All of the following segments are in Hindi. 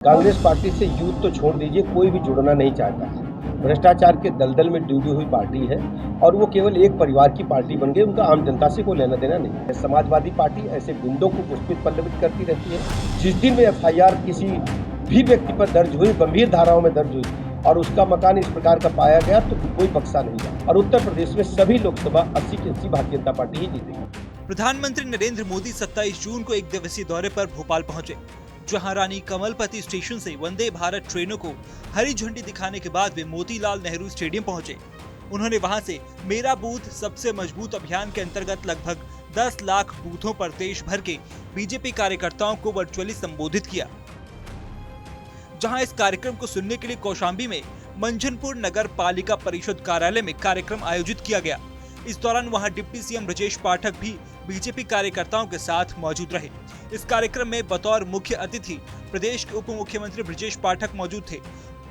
कांग्रेस पार्टी से यूथ तो छोड़ दीजिए, कोई भी जुड़ना नहीं चाहता है। भ्रष्टाचार के दलदल में डूबी हुई पार्टी है और वो केवल एक परिवार की पार्टी बन गई। उनका आम जनता से कोई लेना देना नहीं है। समाजवादी पार्टी ऐसे गुंडों को पुष्पित पल्लवित करती रहती है। जिस दिन में एफआईआर किसी भी व्यक्ति पर दर्ज हुई, गंभीर धाराओं में दर्ज हुई और उसका मकान इस प्रकार का पाया गया तो कोई बख्शा नहीं गया। और उत्तर प्रदेश में सभी लोकसभा 80 की 80 भारतीय जनता पार्टी ही जीतेगी। प्रधानमंत्री नरेंद्र मोदी 27 जून को एक दिवसीय दौरे पर भोपाल पहुंचे, जहां रानी कमलपति स्टेशन से वंदे भारत ट्रेनों को हरी झंडी दिखाने के बाद वे मोतीलाल नेहरू स्टेडियम पहुंचे। उन्होंने वहां से मेरा बूथ सबसे मजबूत अभियान के अंतर्गत लगभग 10 लाख बूथों पर देश भर के बीजेपी कार्यकर्ताओं को वर्चुअली संबोधित किया। जहां इस कार्यक्रम को सुनने के लिए कौशाम्बी में मंझनपुर नगर पालिका परिषद कार्यालय में कार्यक्रम आयोजित किया गया। इस दौरान वहां डिप्टी सीएम ब्रजेश पाठक भी बीजेपी कार्यकर्ताओं के साथ मौजूद रहे। इस कार्यक्रम में बतौर मुख्य अतिथि प्रदेश के उप मुख्यमंत्री ब्रजेश पाठक मौजूद थे,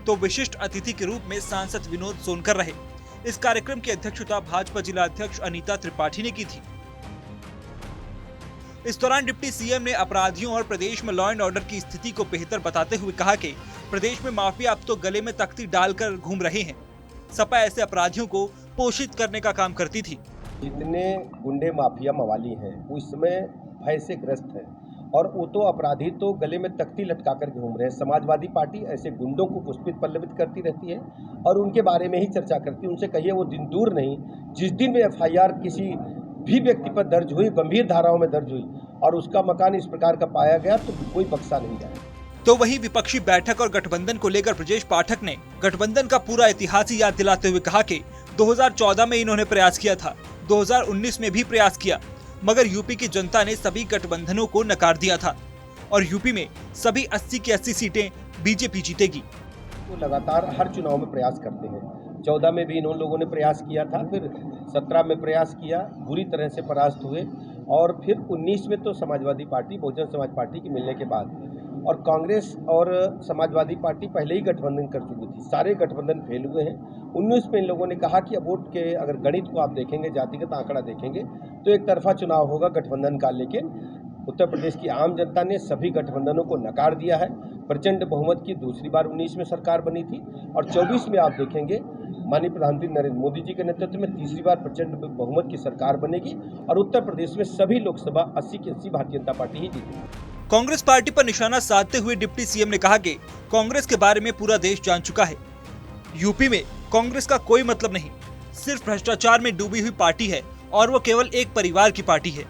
तो विशिष्ट अतिथि के रूप में सांसद विनोद सोनकर रहे। इस कार्यक्रम की अध्यक्षता भाजपा जिला अध्यक्ष अनीता त्रिपाठी ने की थी। इस दौरान डिप्टी सीएम ने अपराधियों और प्रदेश में लॉ एंड ऑर्डर की स्थिति को बेहतर बताते हुए कहा कि प्रदेश में माफिया अब तो गले में तख्ती डालकर घूम रहे हैं। सपा ऐसे अपराधियों को पोषित करने का काम करती थी। जितने गुंडे माफिया मवाली हैं वो इस समय भय से ग्रस्त हैं और वो तो अपराधी तो गले में तख्ती लटका कर घूम रहे हैं। समाजवादी पार्टी ऐसे गुंडों को पुष्पित पल्लवित करती रहती है और उनके बारे में ही चर्चा करती है। उनसे कहिए वो दिन दूर नहीं, जिस दिन में एफआईआर किसी भी व्यक्ति पर दर्ज हुई, गंभीर धाराओं में दर्ज हुई और उसका मकान इस प्रकार का पाया गया तो कोई बख्शा नहीं गया। तो वही विपक्षी बैठक और गठबंधन को लेकर ब्रजेश पाठक ने गठबंधन का पूरा इतिहास ही याद दिलाते हुए कहा कि 2014 में इन्होंने प्रयास किया था, 2019 में भी प्रयास किया, मगर यूपी की जनता ने सभी गठबंधनों को नकार दिया था और यूपी में सभी 80 की 80 सीटें बीजेपी जीतेगी। वो लगातार हर चुनाव में प्रयास करते हैं। 14 में भी इन लोगों ने प्रयास किया था, फिर 17 में प्रयास किया, बुरी तरह से परास्त हुए और फिर 19 में तो समाजवादी पार्टी, बहुजन समाज पार्टी के मिलने के बाद और कांग्रेस और समाजवादी पार्टी पहले ही गठबंधन कर चुकी थी। सारे गठबंधन फेल हुए हैं। 19 में इन लोगों ने कहा कि अब वोट के अगर गणित को आप देखेंगे, जातिगत आंकड़ा देखेंगे तो एक तरफा चुनाव होगा गठबंधन का। लेकिन उत्तर प्रदेश की आम जनता ने सभी गठबंधनों को नकार दिया है। प्रचंड बहुमत की दूसरी बार 19 में सरकार बनी थी और 24 में आप देखेंगे माननीय प्रधानमंत्री नरेंद्र मोदी जी के नेतृत्व में तीसरी बार प्रचंड बहुमत की सरकार बनेगी और उत्तर प्रदेश में सभी लोकसभा 80 की 80 भारतीय जनता पार्टी ही जीतेगी। कांग्रेस पार्टी पर निशाना साधते हुए डिप्टी सीएम ने कहा कि कांग्रेस के बारे में पूरा देश जान चुका है। यूपी में कांग्रेस का कोई मतलब नहीं, सिर्फ भ्रष्टाचार में डूबी हुई पार्टी है और वो केवल एक परिवार की पार्टी है।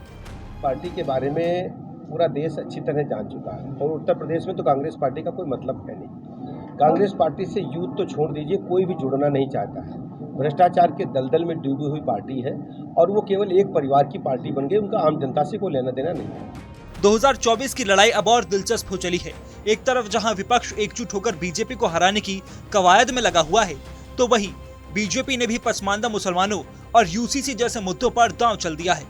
पार्टी के बारे में पूरा देश अच्छी तरह जान चुका है और उत्तर प्रदेश में तो कांग्रेस पार्टी का कोई मतलब है नहीं। कांग्रेस पार्टी से यूथ तो छोड़ दीजिए, कोई भी जुड़ना नहीं चाहता है। भ्रष्टाचार के दलदल में डूबी हुई पार्टी है और वो केवल एक परिवार की पार्टी बन गई। उनका आम जनता से कोई लेना देना नहीं है। 2024 की लड़ाई अब और दिलचस्प हो चली है। एक तरफ जहां विपक्ष एकजुट होकर बीजेपी को हराने की कवायद में लगा हुआ है, तो वहीं बीजेपी ने भी पसमानदा मुसलमानों और यूसीसी जैसे मुद्दों पर दांव चल दिया है।